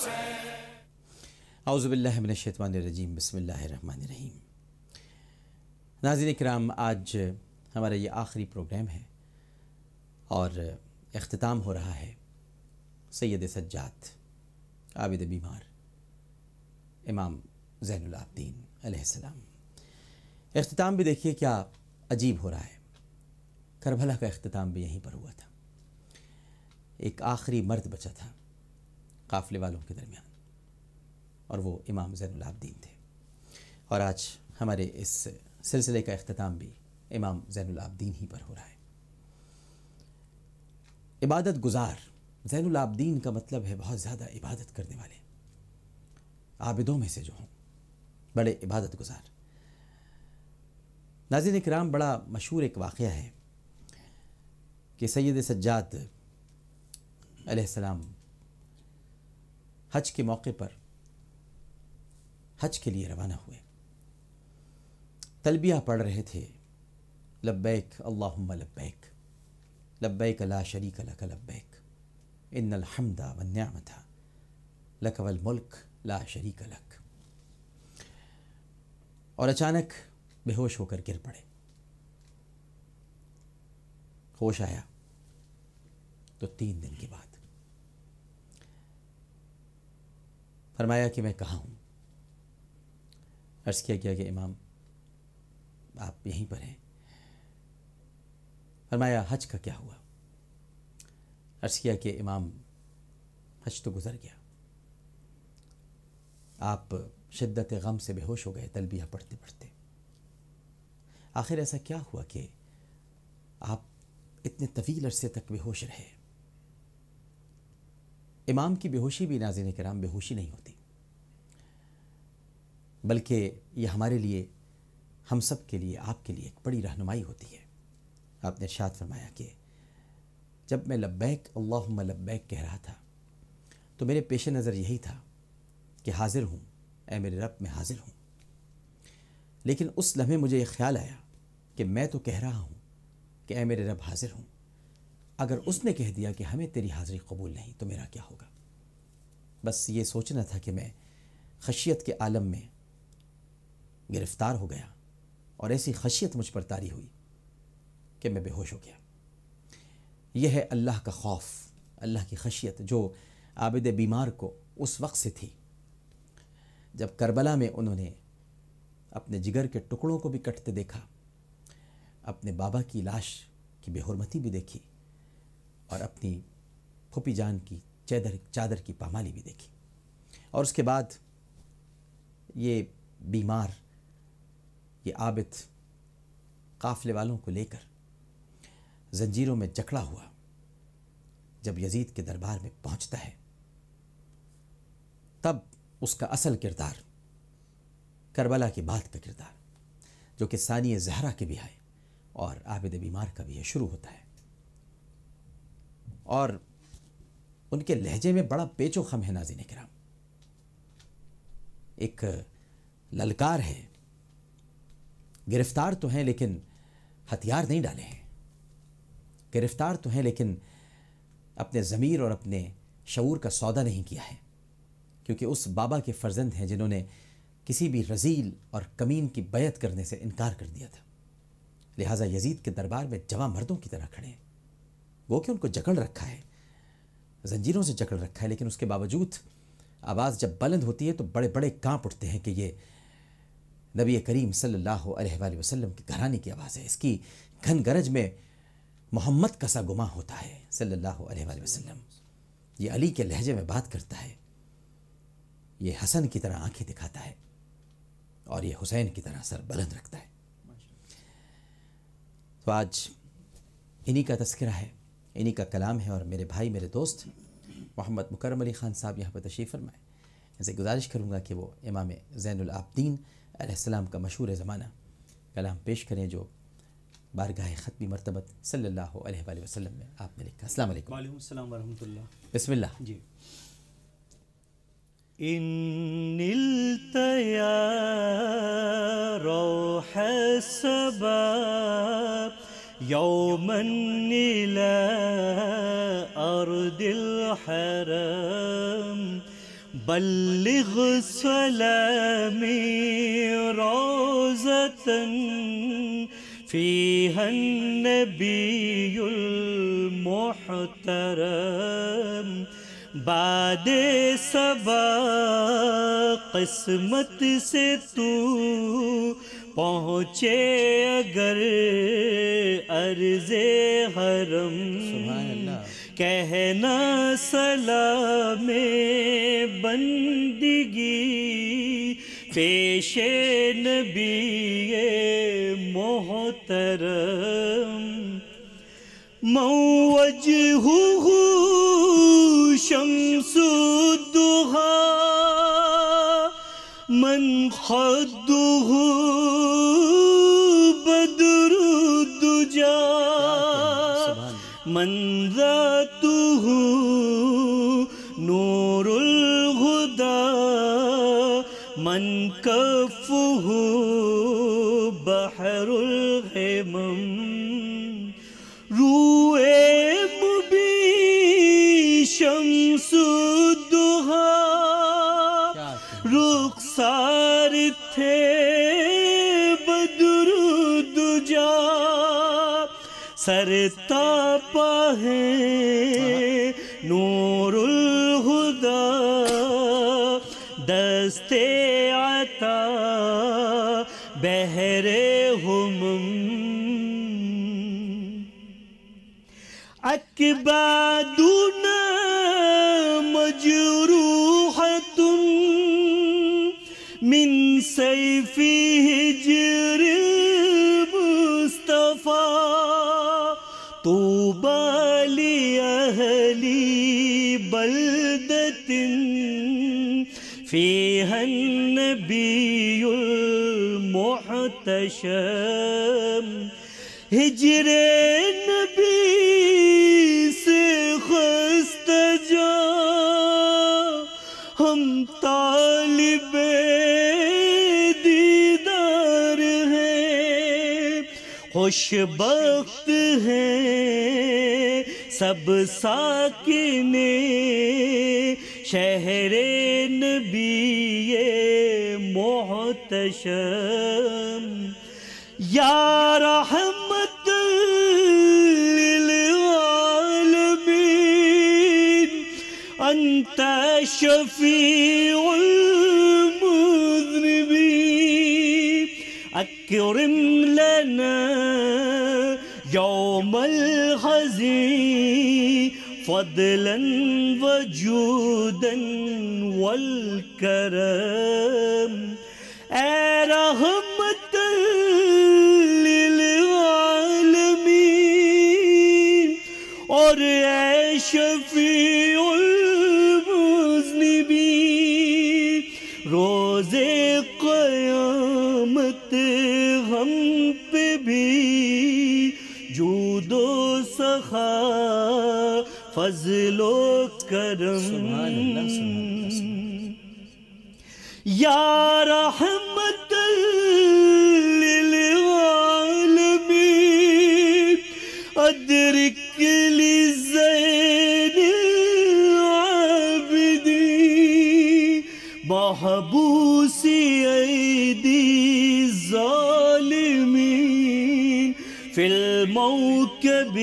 اعوذ باللہ من الشیطان الرجیم، بسم اللہ الرحمن الرحیم۔ ناظرین کرام، آج ہمارا یہ آخری پروگرام ہے اور اختتام ہو رہا ہے سید سجاد عابد بیمار امام زین العابدین علیہ السلام۔ اختتام بھی دیکھیے کیا عجیب ہو رہا ہے۔ کربلا کا اختتام بھی یہیں پر ہوا تھا۔ ایک آخری مرد بچا تھا قافلے والوں کے درمیان، اور وہ امام زین العابدین تھے، اور آج ہمارے اس سلسلے کا اختتام بھی امام زین العابدین ہی پر ہو رہا ہے۔ عبادت گزار زین العابدین کا مطلب ہے بہت زیادہ عبادت کرنے والے، عابدوں میں سے جو ہوں، بڑے عبادت گزار۔ ناظرین کرام، بڑا مشہور ایک واقعہ ہے کہ سید سجاد علیہ السلام حج کے موقع پر حج کے لیے روانہ ہوئے، تلبیہ پڑھ رہے تھے، لبیک اللہم لبیک، لبیک لا شریک لک لبیک، ان الحمد والنعمت لک والملک لا شریک لک، اور اچانک بے ہوش ہو کر گر پڑے۔ ہوش آیا تو 3 دن کے بعد فرمایا کہ میں کہاں ہوں؟ عرض کیا گیا کہ امام آپ یہیں پر ہیں۔ فرمایا حج کا کیا ہوا؟ عرض کیا کہ امام حج تو گزر گیا، آپ شدت غم سے بے ہوش ہو گئے تلبیہ پڑھتے پڑھتے۔ آخر ایسا کیا ہوا کہ آپ اتنے طویل عرصے تک بے ہوش رہے؟ امام کی بے ہوشی بھی ناظرین کرام بے ہوشی نہیں ہوتی، بلکہ یہ ہمارے لیے، ہم سب کے لیے، آپ کے لیے ایک بڑی رہنمائی ہوتی ہے۔ آپ نے ارشاد فرمایا کہ جب میں لبیک اللہم لبیک کہہ رہا تھا تو میرے پیش نظر یہی تھا کہ حاضر ہوں اے میرے رب، میں حاضر ہوں، لیکن اس لمحے مجھے یہ خیال آیا کہ میں تو کہہ رہا ہوں کہ اے میرے رب حاضر ہوں، اگر اس نے کہہ دیا کہ ہمیں تیری حاضری قبول نہیں تو میرا کیا ہوگا؟ بس یہ سوچنا تھا کہ میں خشیت کے عالم میں گرفتار ہو گیا، اور ایسی خشیت مجھ پر طاری ہوئی کہ میں بے ہوش ہو گیا۔ یہ ہے اللہ کا خوف، اللہ کی خشیت، جو عابد بیمار کو اس وقت سے تھی جب کربلا میں انہوں نے اپنے جگر کے ٹکڑوں کو بھی کٹتے دیکھا، اپنے بابا کی لاش کی بے حرمتی بھی دیکھی، اور اپنی پھوپھی جان کی چادر کی پامالی بھی دیکھی، اور اس کے بعد یہ بیمار، یہ عابد قافلے والوں کو لے کر زنجیروں میں جکڑا ہوا جب یزید کے دربار میں پہنچتا ہے، تب اس کا اصل کردار، کربلا کی بات کا کردار، جو کہ ثانی زہرا کے بھی ہے اور عابد بیمار کا بھی ہے، شروع ہوتا ہے۔ اور ان کے لہجے میں بڑا پیچ و خم ہے ناظرین کرام، ایک للکار ہے، گرفتار تو ہیں لیکن ہتھیار نہیں ڈالے ہیں، گرفتار تو ہیں لیکن اپنے ضمیر اور اپنے شعور کا سودا نہیں کیا ہے، کیونکہ اس بابا کے فرزند ہیں جنہوں نے کسی بھی رذیل اور کمین کی بیعت کرنے سے انکار کر دیا تھا، لہٰذا یزید کے دربار میں جواں مردوں کی طرح کھڑے ہیں، وہ کہ ان کو جکڑ رکھا ہے، زنجیروں سے جکڑ رکھا ہے، لیکن اس کے باوجود آواز جب بلند ہوتی ہے تو بڑے بڑے کانپ اٹھتے ہیں کہ یہ نبی کریم صلی اللہ علیہ وآلہ وسلم کی گھرانے کی آواز ہے۔ اس کی گھن گرج میں محمد کا سا گما ہوتا ہے صلی اللہ علیہ وآلہ وسلم، یہ علی کے لہجے میں بات کرتا ہے، یہ حسن کی طرح آنکھیں دکھاتا ہے، اور یہ حسین کی طرح سر بلند رکھتا ہے۔ تو آج انہی کا تذکرہ ہے، انہی کا کلام ہے، اور میرے بھائی، میرے دوست محمد مکرم علی خان صاحب یہاں پر تشریف فرمائے۔ ان سے گزارش کروں گا کہ وہ امام زین العابدین علیہ السلام کا مشہور زمانہ کلام پیش کریں، جو بارگاہ ختمی مرتبت صلی اللہ علیہ وآلہ وسلم میں آپ نے لکھا۔ السلام علیکم۔ وعلیکم السلام ورحمۃ اللہ۔ بسم اللہ جی۔ إن نلت يا روح السباب يوما إلى أرض الحرم بلغ سلامي روزة فيها النبي المحترم بعد صبا قسمت سے تو پہنچے اگر عرض حرم سبحان اللہ کہنا سلام بندگی پیش نبی محترم وجهه شمس الضحى من خده بدر الدجى من ذاته نور الهدى من كفه بحر الهمم روئے مبی شمس الضحى رخسار تھے بدر الدجى سرتاپا ہے نور الہدی دست عطا بحر ہمم اکبادنا مجروحة من سيف هجر المصطفى طوبى لأهل بلدة فيها النبي المحتشم ہجر نبی سے خستہ جا ہم طالب دیدار ہیں خوش بخت ہیں سب ساکن شہر نبی محتشم یا رحمت للعالمین انت شفیع المذنبین اکرم لنا یوم الحزین فضلا وجودا والکرم اے رحمت للعالمین اور اے شفیع المذنبین روز قیامت ہم پہ بھی جود و سخا فضل و کرم یا رحمت للعالمین ادرک لزین العابدین محبوسی ایدی الظالمین فی الموکب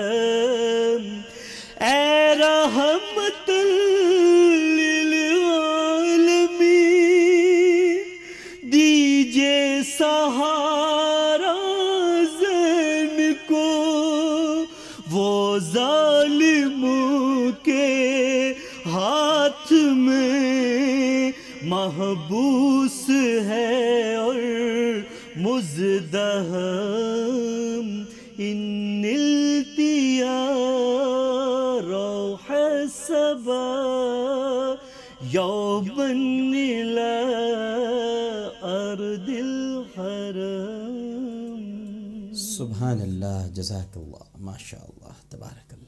والمزدحم اے رحمت للعالمین دیجئے سہارا زین کو وہ ظالموں کے ہاتھ میں محبوس ہے اور مزدحم ان نلتیا روح السبا یوما الى ارض الحرم سبحان اللہ جزاک اللہ ما شاء اللہ تبارک اللہ